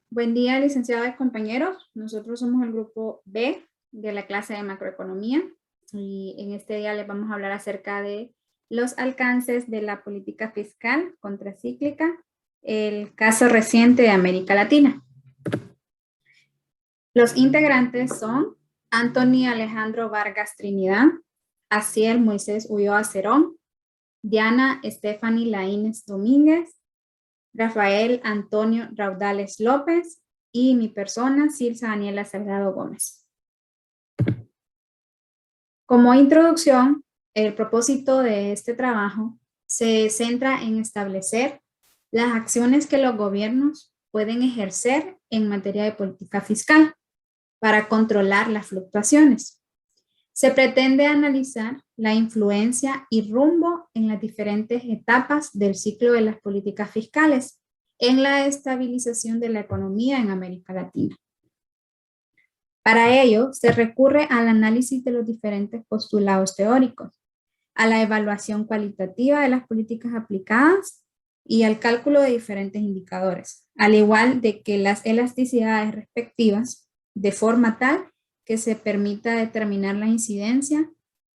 Buen día, licenciados y compañeros. Nosotros somos el grupo B de la clase de macroeconomía y en este día les vamos a hablar acerca de los alcances de la política fiscal contracíclica, el caso reciente de América Latina. Los integrantes son Anthony Alejandro Vargas Trinidad, Asiel Moisés Ulloa Cerón, Diana Stephanie Laínez Domínguez, Rafael Antonio Raudales López y mi persona, Silsa Daniela Salgado Gómez. Como introducción, el propósito de este trabajo se centra en establecer las acciones que los gobiernos pueden ejercer en materia de política fiscal para controlar las fluctuaciones. Se pretende analizar la influencia y rumbo en las diferentes etapas del ciclo de las políticas fiscales en la estabilización de la economía en América Latina. Para ello, se recurre al análisis de los diferentes postulados teóricos, a la evaluación cualitativa de las políticas aplicadas y al cálculo de diferentes indicadores, al igual de que las elasticidades respectivas, de forma tal que se permita determinar la incidencia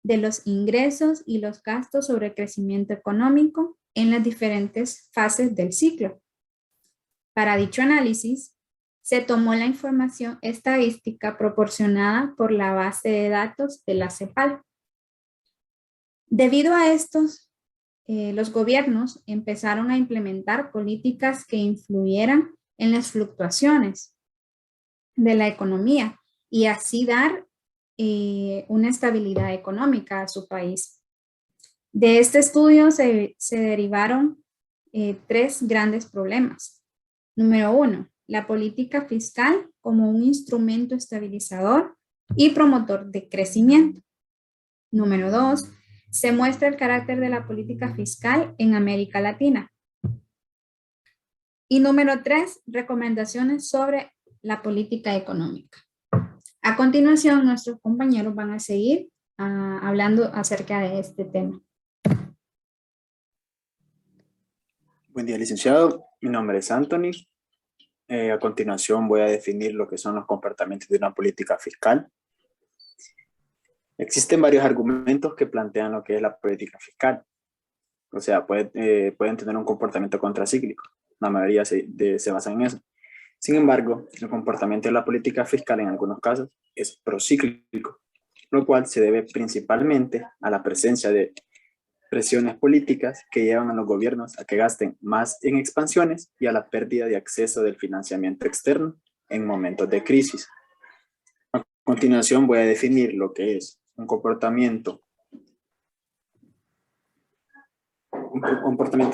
de los ingresos y los gastos sobre el crecimiento económico en las diferentes fases del ciclo. Para dicho análisis, se tomó la información estadística proporcionada por la base de datos de la CEPAL. Debido a estos, los gobiernos empezaron a implementar políticas que influyeran en las fluctuaciones de la economía y así dar una estabilidad económica a su país. De este estudio se derivaron tres grandes problemas. Número uno, la política fiscal como un instrumento estabilizador y promotor de crecimiento. Número dos, se muestra el carácter de la política fiscal en América Latina. Y número tres, recomendaciones sobre la política económica. A continuación, nuestros compañeros van a seguir hablando acerca de este tema. Buen día, licenciado. Mi nombre es Anthony. A continuación voy a definir lo que son los comportamientos de una política fiscal. Existen varios argumentos que plantean lo que es la política fiscal. O sea, pueden tener un comportamiento contracíclico. La mayoría se basa en eso. Sin embargo, el comportamiento de la política fiscal en algunos casos es procíclico, lo cual se debe principalmente a la presencia de presiones políticas que llevan a los gobiernos a que gasten más en expansiones y a la pérdida de acceso del financiamiento externo en momentos de crisis. A continuación voy a definir lo que es un comportamiento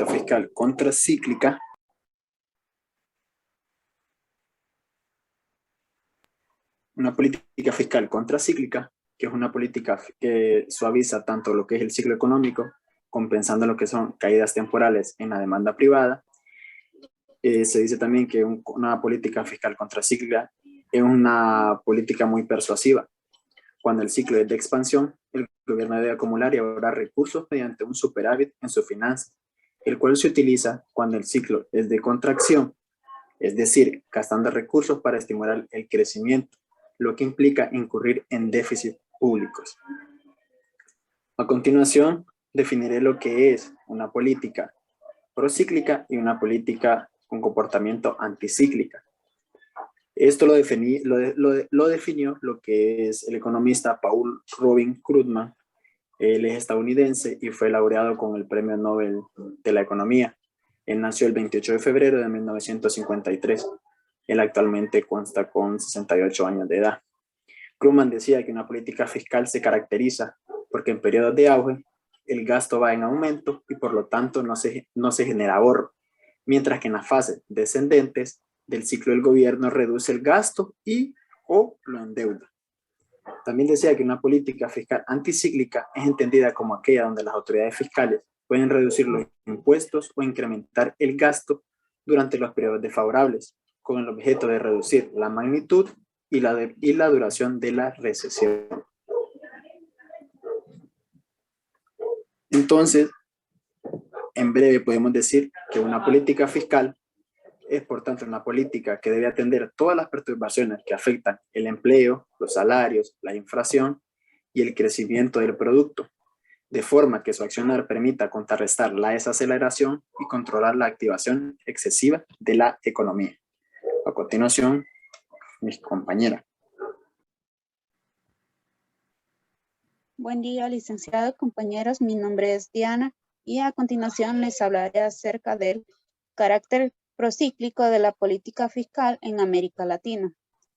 fiscal contracíclica. Una política fiscal contracíclica, que es una política que suaviza tanto lo que es el ciclo económico, compensando lo que son caídas temporales en la demanda privada. Se dice también que una política fiscal contracíclica es una política muy persuasiva. Cuando el ciclo es de expansión, el gobierno debe acumular y ahorrar recursos mediante un superávit en su finanza, el cual se utiliza cuando el ciclo es de contracción, es decir, gastando recursos para estimular el crecimiento, lo que implica incurrir en déficits públicos. A continuación, definiré lo que es una política procíclica y una política con comportamiento anticíclica. Esto lo definió lo que es el economista Paul Robin Krugman. Él es estadounidense y fue laureado con el Premio Nobel de la Economía. Él nació el 28 de febrero de 1953. Él actualmente consta con 68 años de edad. Krugman decía que una política fiscal se caracteriza porque en periodos de auge el gasto va en aumento y por lo tanto no se genera ahorro, mientras que en las fases descendentes del ciclo del gobierno reduce el gasto o lo endeuda. También decía que una política fiscal anticíclica es entendida como aquella donde las autoridades fiscales pueden reducir los impuestos o incrementar el gasto durante los periodos desfavorables, con el objeto de reducir la magnitud y la duración de la recesión. Entonces, en breve podemos decir que una política fiscal es por tanto una política que debe atender todas las perturbaciones que afectan el empleo, los salarios, la inflación y el crecimiento del producto, de forma que su accionar permita contrarrestar la desaceleración y controlar la activación excesiva de la economía. A continuación, mi compañera. Buen día, licenciados, compañeros. Mi nombre es Diana y a continuación les hablaré acerca del carácter procíclico de la política fiscal en América Latina.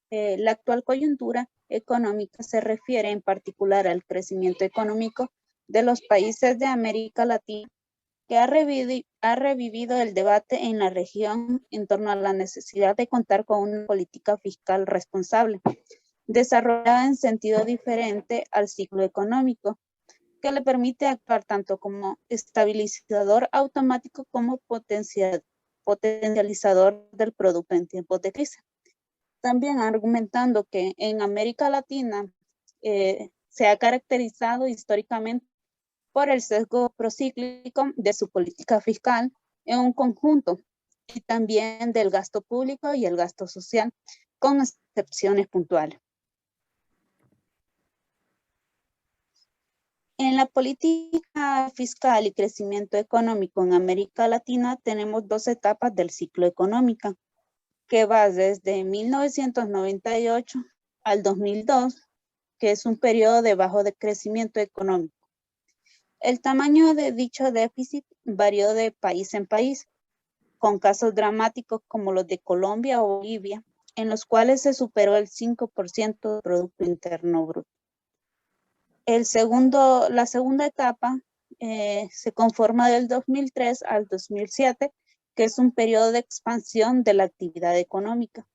La actual coyuntura económica se refiere en particular al crecimiento económico de los países de América Latina, que ha revivido el debate en la región en torno a la necesidad de contar con una política fiscal responsable, desarrollada en sentido diferente al ciclo económico, que le permite actuar tanto como estabilizador automático como potencializador del producto en tiempos de crisis. También argumentando que en América Latina se ha caracterizado históricamente por el sesgo procíclico de su política fiscal en un conjunto y también del gasto público y el gasto social, con excepciones puntuales. En la política fiscal y crecimiento económico en América Latina tenemos dos etapas del ciclo económico, que va desde 1998 al 2002, que es un periodo de bajo crecimiento económico. El tamaño de dicho déficit varió de país en país, con casos dramáticos como los de Colombia o Bolivia, en los cuales se superó el 5% del Producto Interno Bruto. La segunda etapa se conforma del 2003 al 2007, que es un periodo de expansión de la actividad económica.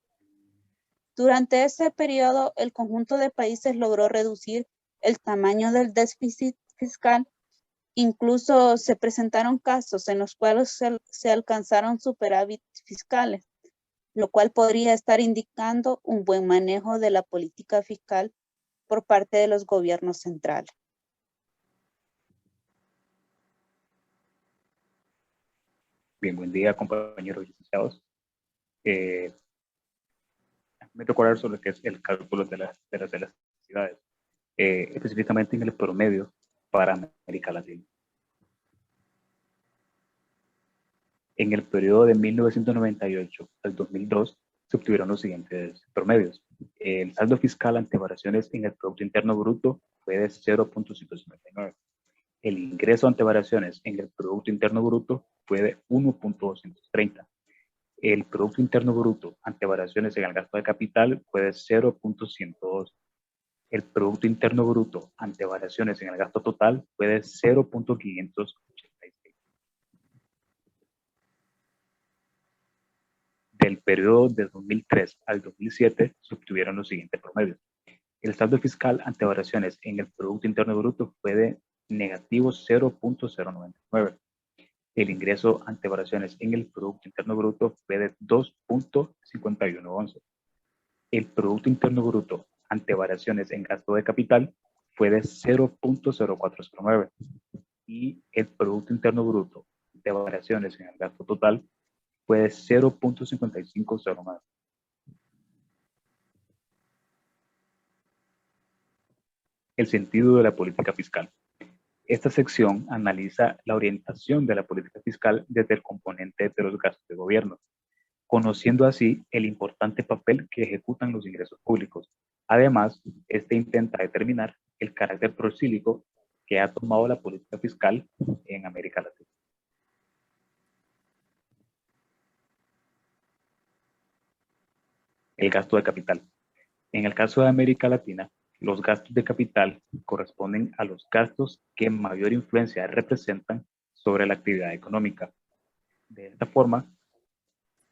Durante ese periodo, el conjunto de países logró reducir el tamaño del déficit fiscal. Incluso se presentaron casos en los cuales se alcanzaron superávit fiscales, lo cual podría estar indicando un buen manejo de la política fiscal por parte de los gobiernos centrales. Bien, buen día, compañeros licenciados. Me tocó hablar sobre lo que es el cálculo de las elasticidades, específicamente en el promedio para América Latina. En el periodo de 1998 al 2002 se obtuvieron los siguientes promedios. El saldo fiscal ante variaciones en el Producto Interno Bruto fue de 0.159. El ingreso ante variaciones en el Producto Interno Bruto fue de 1.230. El Producto Interno Bruto ante variaciones en el gasto de capital fue de 0.102. El Producto Interno Bruto ante variaciones en el gasto total fue de 0.586. Del periodo de 2003 al 2007 se obtuvieron los siguientes promedios. El saldo fiscal ante variaciones en el Producto Interno Bruto fue de negativo 0.099. El ingreso ante variaciones en el Producto Interno Bruto fue de 2.5111. El Producto Interno Bruto ante variaciones en gasto de capital fue de 0.0409. Y el Producto Interno Bruto de variaciones en el gasto total fue de 0.5509. El sentido de la política fiscal. Esta sección analiza la orientación de la política fiscal desde el componente de los gastos de gobierno, conociendo así el importante papel que ejecutan los ingresos públicos. Además, este intenta determinar el carácter procíclico que ha tomado la política fiscal en América Latina. El gasto de capital. En el caso de América Latina, los gastos de capital corresponden a los gastos que mayor influencia representan sobre la actividad económica. De esta forma,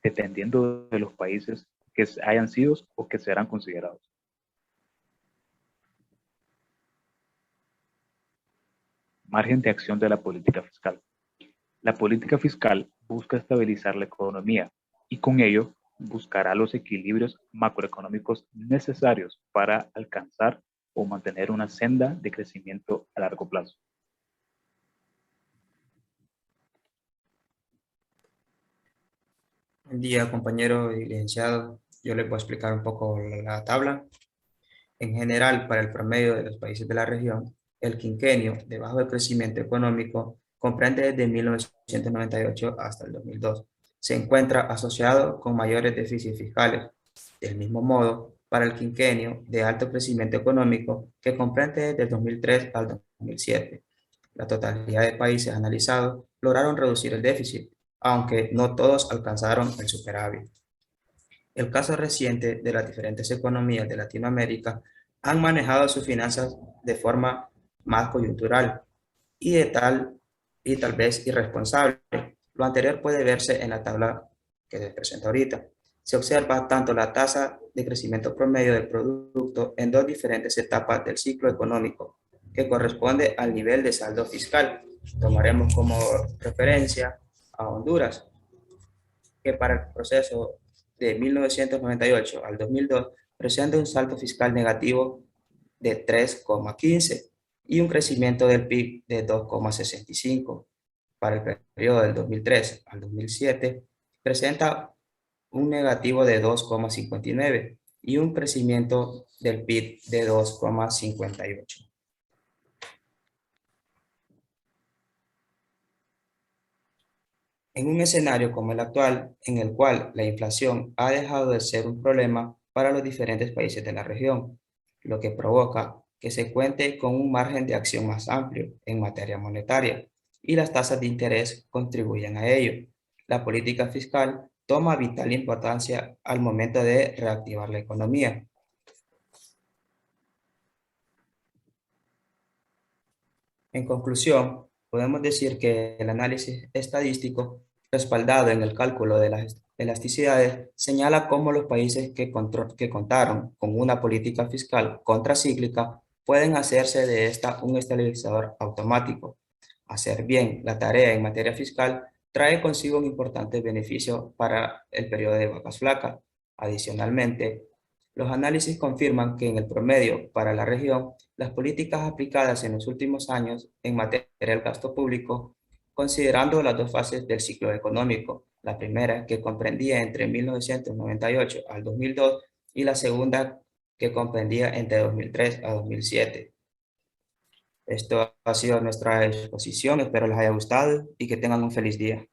dependiendo de los países que hayan sido o que serán considerados. Margen de acción de la política fiscal. La política fiscal busca estabilizar la economía y con ello buscará los equilibrios macroeconómicos necesarios para alcanzar o mantener una senda de crecimiento a largo plazo. Buen día, compañero y licenciado. Yo les voy a explicar un poco la tabla. En general, para el promedio de los países de la región, el quinquenio de bajo crecimiento económico comprende desde 1998 hasta el 2002. Se encuentra asociado con mayores déficits fiscales. Del mismo modo, para el quinquenio de alto crecimiento económico, que comprende desde el 2003 al 2007, la totalidad de países analizados lograron reducir el déficit, aunque no todos alcanzaron el superávit. El caso reciente de las diferentes economías de Latinoamérica han manejado sus finanzas de forma más coyuntural y tal vez irresponsable. Lo anterior puede verse en la tabla que les presento ahorita. Se observa tanto la tasa de crecimiento promedio del producto en dos diferentes etapas del ciclo económico, que corresponde al nivel de saldo fiscal. Tomaremos como referencia a Honduras, que para el proceso de 1998 al 2002 presenta un saldo fiscal negativo de 3,15 y un crecimiento del PIB de 2,65. Para el periodo del 2003 al 2007 presenta un negativo de 2,59 y un crecimiento del PIB de 2,58. En un escenario como el actual, en el cual la inflación ha dejado de ser un problema para los diferentes países de la región, lo que provoca que se cuente con un margen de acción más amplio en materia monetaria, y las tasas de interés contribuyen a ello. La política fiscal toma vital importancia al momento de reactivar la economía. En conclusión, podemos decir que el análisis estadístico respaldado en el cálculo de las elasticidades señala cómo los países que contaron con una política fiscal contracíclica pueden hacerse de esta un estabilizador automático. Hacer bien la tarea en materia fiscal trae consigo un importante beneficio para el periodo de vacas flacas. Adicionalmente, los análisis confirman que en el promedio para la región, las políticas aplicadas en los últimos años en materia del gasto público, considerando las dos fases del ciclo económico, la primera que comprendía entre 1998 al 2002 y la segunda que comprendía entre 2003 a 2007. Esto ha sido nuestra exposición, espero les haya gustado y que tengan un feliz día.